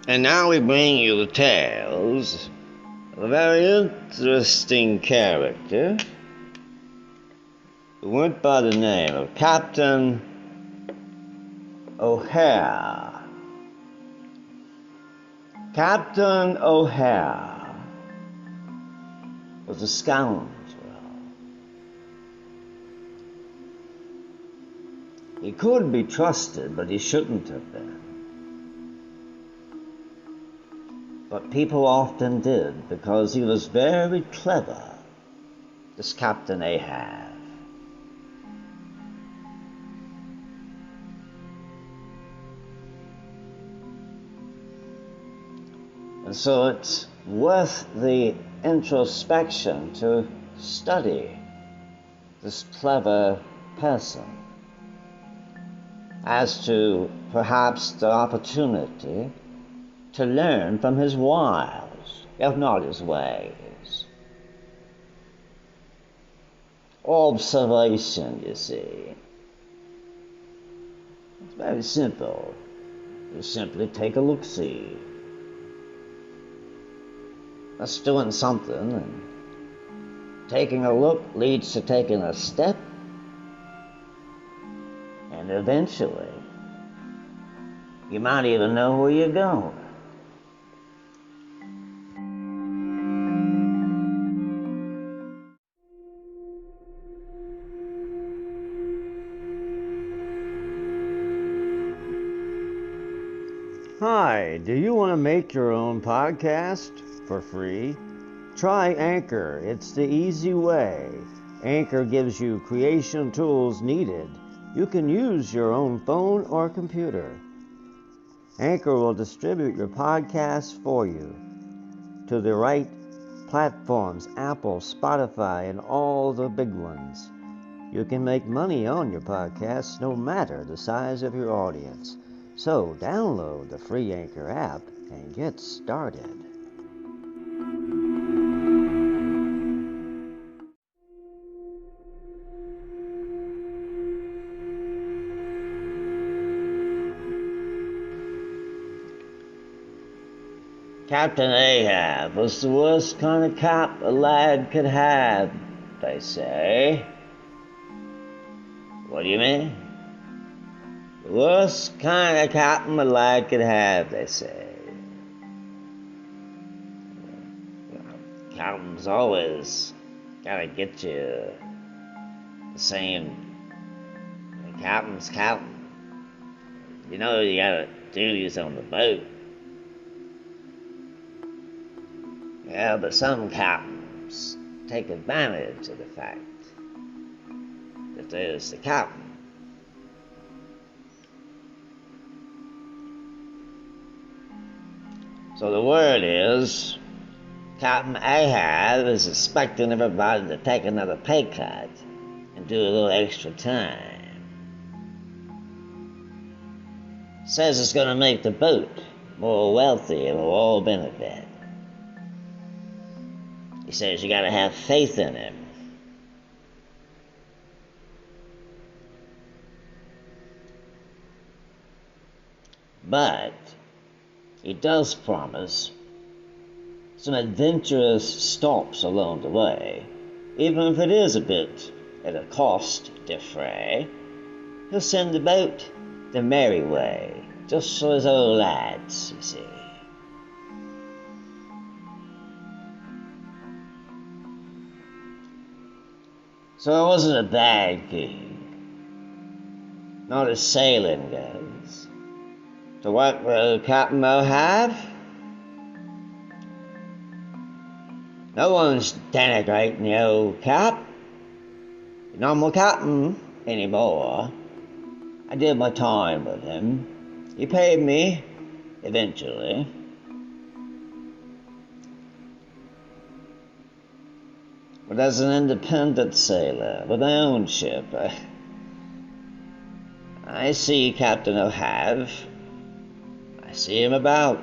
And now we bring you the tales of a very interesting character who went by the name of Captain Ohoiurve. Captain Ohoiurve was a scoundrel. He could be trusted, but he shouldn't have been. But people often did, because he was very clever, this Captain Ohoiurve. And so it's worth the introspection to study this clever person as to perhaps the opportunity to learn from his wiles, if not his ways. Observation, you see. It's very simple. You simply take a look-see. That's doing something, and taking a look leads to taking a step, and eventually you might even know where you're going. Hi, do you want to make your own podcast for free? Try Anchor. It's the easy way. Anchor gives you creation tools needed. You can use your own phone or computer. Anchor will distribute your podcast for you to the right platforms, Apple, Spotify, and all the big ones. You can make money on your podcast no matter the size of your audience. So download the free Anchor app and get started. Captain Ohoiurve was the worst kind of cap a lad could have, they say. What do you mean? The worst kind of captain a lad could have, they say. Captain's always gotta get you the same. The captain's captain. You know you gotta duties on the boat. Yeah, but some captains take advantage of the fact that there's the captain. So the word is, Captain Ohoiurve is expecting everybody to take another pay cut and do a little extra time. Says it's going to make the boat more wealthy and will all benefit. He says you got to have faith in him. But he does promise some adventurous stops along the way, even if it is a bit at a cost defray. He'll send the boat the merry way, just for his old lads, you see. So it wasn't a bad gig, not as sailing goes. To work with Captain Ohoiurve, no one's denigrating the old cap. He's not my captain anymore. I did my time with him. He paid me eventually. But as an independent sailor with my own ship, I see Captain Ohoiurve. I see him about.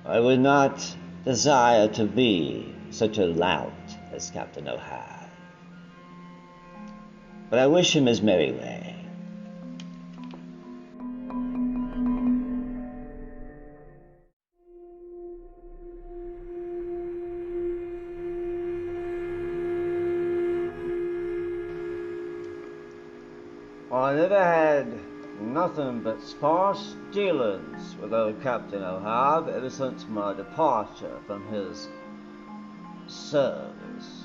I would not desire to be such a lout as Captain Ohoiurve, but I wish him his merry way. never had nothing but sparse dealings with old Captain Ohoiurve ever since my departure from his service.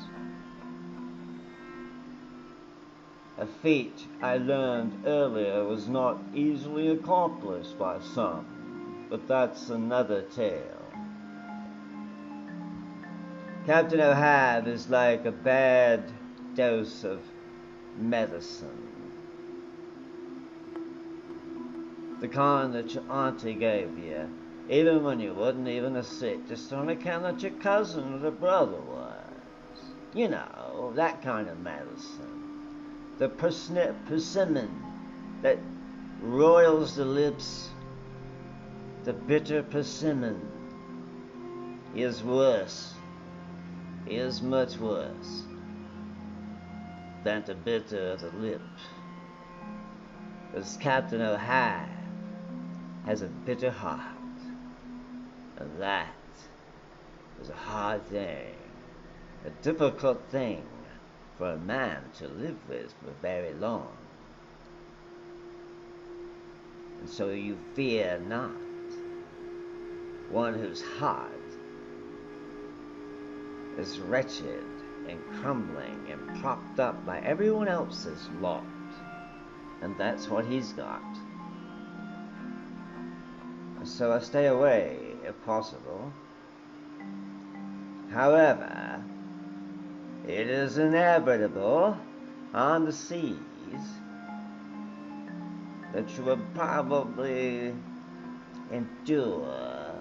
A feat I learned earlier was not easily accomplished by some, but that's another tale. Captain Ohoiurve is like a bad dose of medicine. The kind that your auntie gave you, even when you wasn't even a sick, just on account that your cousin or the brother was. You know, that kind of medicine. The persimmon that roils the lips, the bitter persimmon is worse, is much worse than the bitter of the lip. Because Captain Ohoiurve has a bitter heart, and that is a hard thing, a difficult thing for a man to live with for very long. And so you fear not one whose heart is wretched and crumbling and propped up by everyone else's lot. And that's what he's got. And so I stay away if possible. However, it is inevitable on the seas that you will probably endure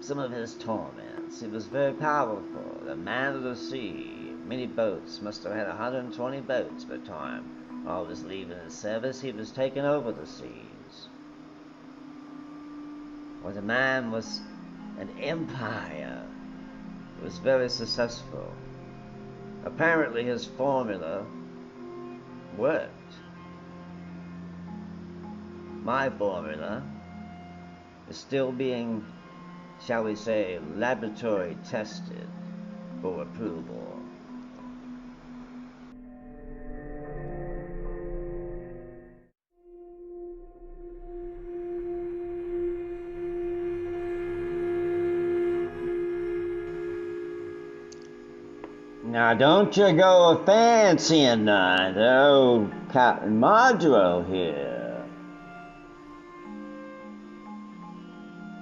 some of his torments. He was very powerful, the man of the sea. Many boats, must have had 120 boats by the time I was leaving his service. He was taking over the seas. Well, the man was an empire. He was very successful. Apparently his formula worked. My formula is still being, shall we say, laboratory tested for approval. Now don't you go a-fancying none, old Captain Ohoiurve here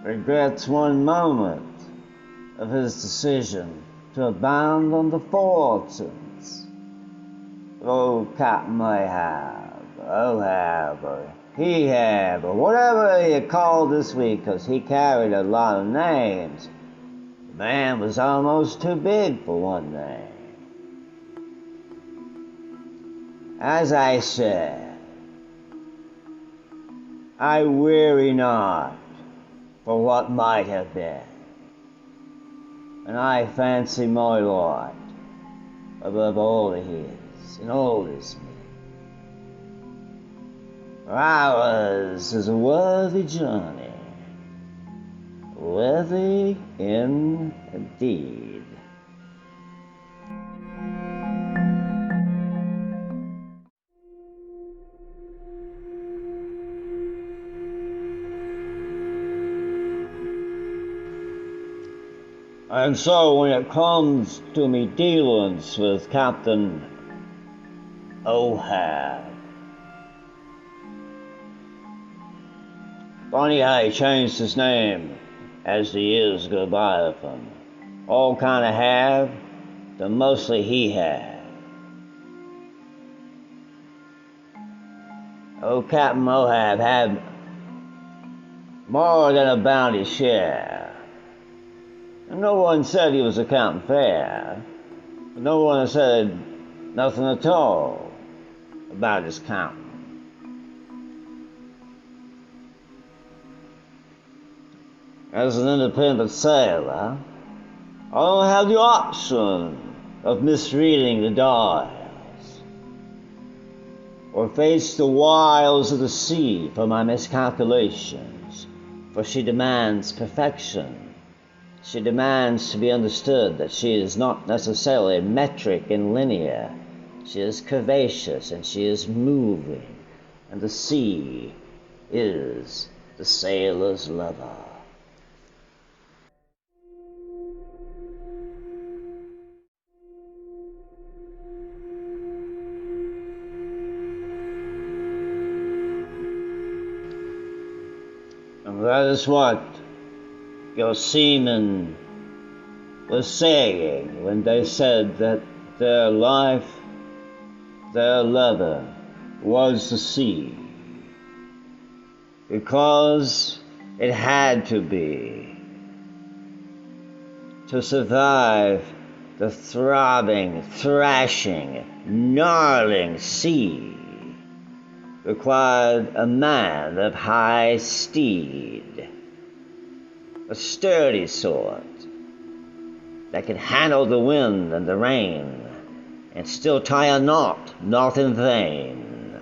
regrets one moment of his decision to abound on the fortunes. Old Captain Ohoiurve, or He-have, or whatever he called this week, 'cause he carried a lot of names. The man was almost too big for one name. As I said, I weary not for what might have been, and I fancy my lot above all his and all his men. For ours is a worthy journey, worthy indeed. And so when it comes to me dealings with Captain Ohoiurve, funny how he changed his name as the years go by with him. All kind of have, but mostly he have. Old Captain Ohoiurve had more than a bounty share. And no one said he was accounting fair. But no one said nothing at all about his counting. As an independent sailor, I don't have the option of misreading the dials, or face the wiles of the sea for my miscalculations, for she demands perfection. She demands to be understood that she is not necessarily metric and linear. She is curvaceous and she is moving, and the sea is the sailor's lover. And that is what your seaman was saying when they said that their life, their lover, was the sea. Because it had to be. To survive the throbbing, thrashing, gnarling sea required a man of high steed, a sturdy sort that could handle the wind and the rain and still tie a knot, not in vain.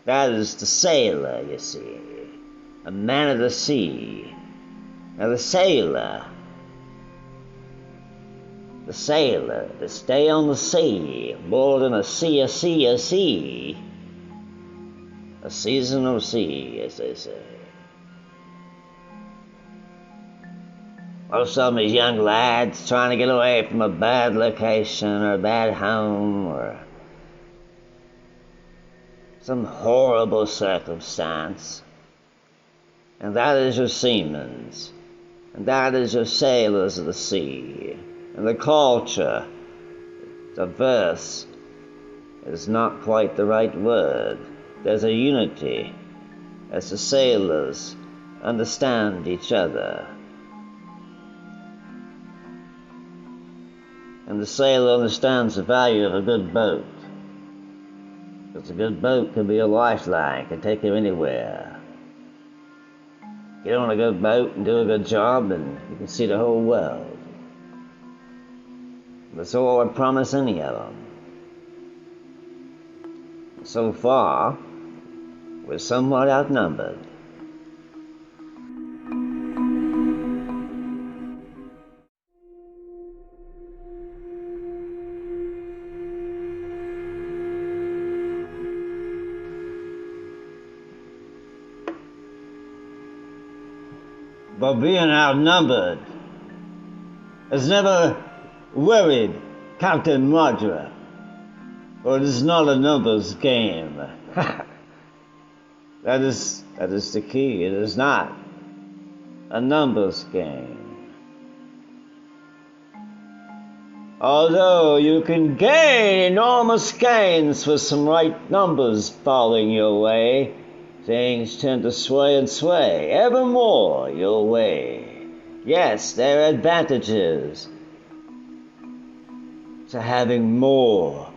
That is the sailor, you see, a man of the sea. Now the sailor, to stay on the sea, more than a sea, a seasonal sea, as they say. Most of them is young lads trying to get away from a bad location or a bad home or some horrible circumstance. And that is your seamen's, and that is your sailors of the sea. And the culture, the verse, is not quite the right word. There's a unity as the sailors understand each other. And the sailor understands the value of a good boat. Because a good boat can be a lifeline, can take him anywhere. Get on a good boat and do a good job and you can see the whole world. That's all I promise any of them. So far, we're somewhat outnumbered. But being outnumbered has never worried Captain Ohoiurve, for it is not a numbers game. That is the key. It is not a numbers game. Although you can gain enormous gains with some right numbers falling your way, things tend to sway and sway ever more your way. Yes, there are advantages to having more.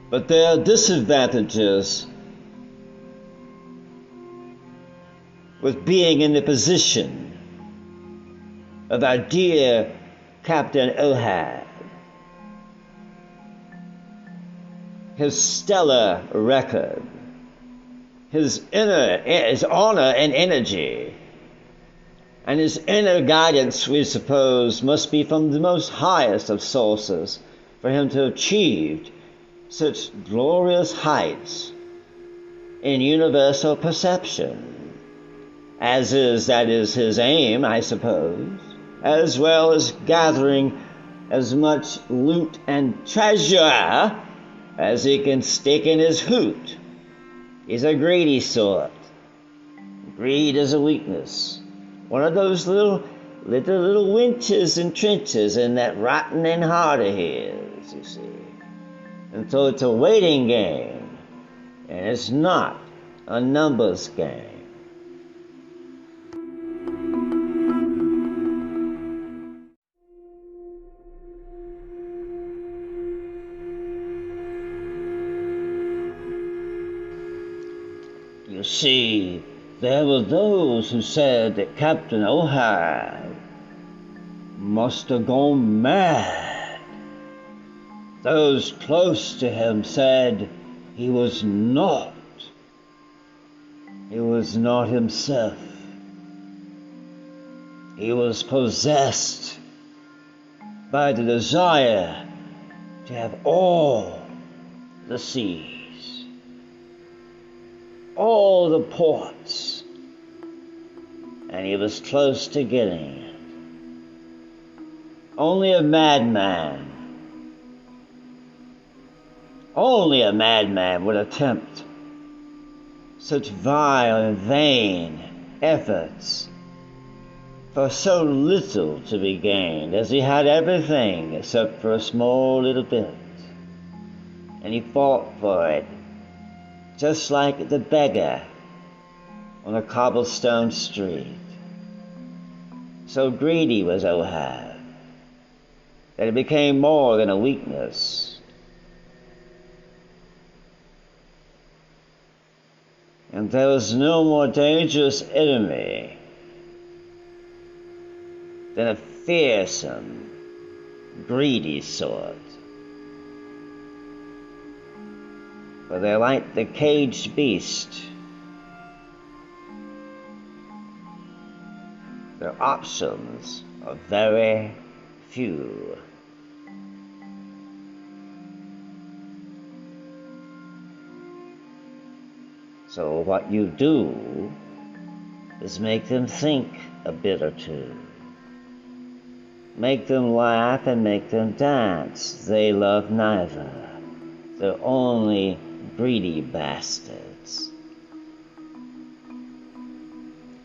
But there are disadvantages with being in the position of our dear Captain Ohoiurve. His stellar record, his honor and energy, and his inner guidance, we suppose, must be from the most highest of sources for him to have achieved such glorious heights in universal perception, that is his aim, I suppose, as well as gathering as much loot and treasure as he can stick in his hoot. He's a greedy sort. Greed is a weakness. One of those little winches and trenches in that rotten heart of his, you see. And so it's a waiting game, and it's not a numbers game. You see, there were those who said that Captain Ohoiurve must have gone mad. Those close to him said he was not. He was not himself. He was possessed by the desire to have all the seas, all the ports, and he was close to getting it. Only a madman would attempt such vile and vain efforts for so little to be gained, as he had everything except for a small little bit. And he fought for it, just like the beggar on a cobblestone street. So greedy was Ohoiurve that it became more than a weakness. And there was no more dangerous enemy than a fearsome, greedy sort. For they're like the caged beast. Their options are very few. So what you do is make them think a bit or two. Make them laugh and make them dance. They love neither. They're only greedy bastards.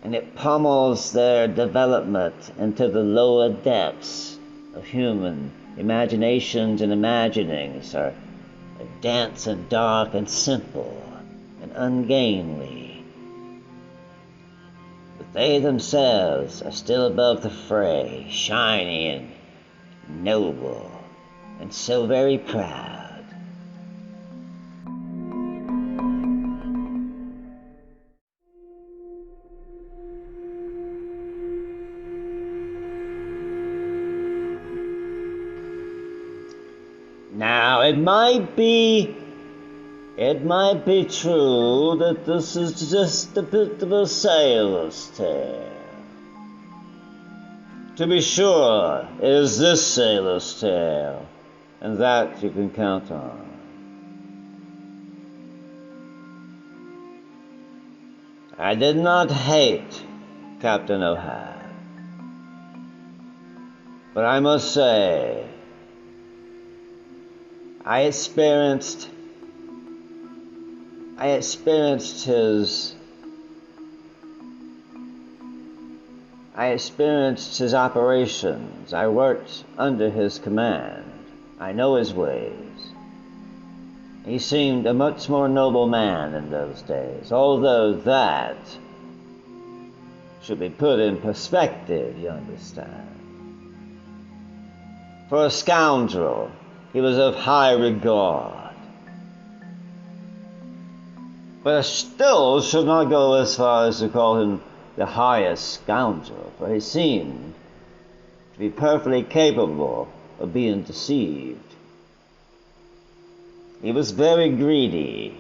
And it pummels their development into the lower depths of human imaginations and imaginings are dense and dark and simple and ungainly. But they themselves are still above the fray, shiny and noble, and so very proud. Now, it might be true that this is just a bit of a sailor's tale. To be sure, it is this sailor's tale, and that you can count on. I did not hate Captain Ohoiurve, but I must say, I experienced his operations. I worked under his command. I know his ways. He seemed a much more noble man in those days, although that should be put in perspective, you understand. For a scoundrel, he was of high regard. But I still should not go as far as to call him the highest scoundrel, for he seemed to be perfectly capable of being deceived. He was very greedy,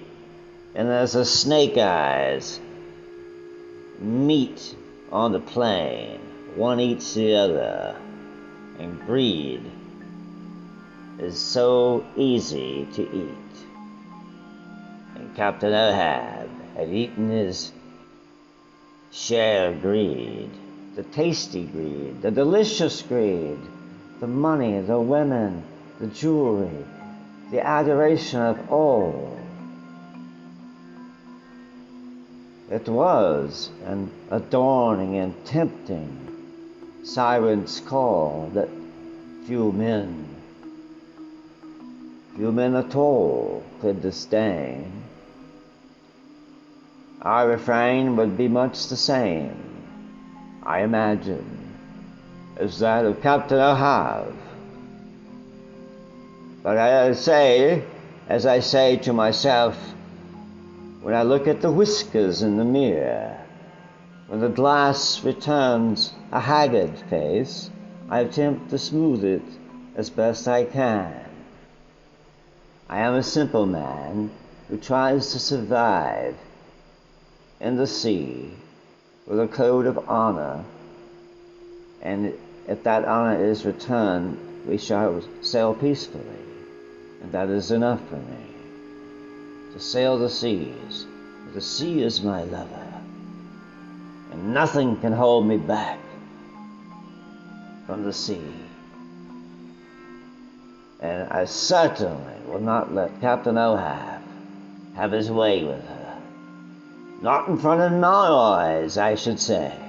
and as the snake eyes meet on the plain, one eats the other, and greed is so easy to eat. And Captain Ohoiurve had eaten his share of greed, the tasty greed, the delicious greed, the money, the women, the jewelry, the adoration of all. It was an adorning and tempting siren's call that few men at all could disdain. Our refrain would be much the same, I imagine, as that of Captain Ohoiurve. But as I say to myself, when I look at the whiskers in the mirror, when the glass returns a haggard face, I attempt to smooth it as best I can. I am a simple man who tries to survive in the sea with a code of honor and if that honor is returned, we shall sail peacefully, and that is enough for me. To sail the seas, for the sea is my lover, and nothing can hold me back from the sea. And I certainly will not let Captain Ohoiurve have his way with her. Not in front of my eyes, I should say.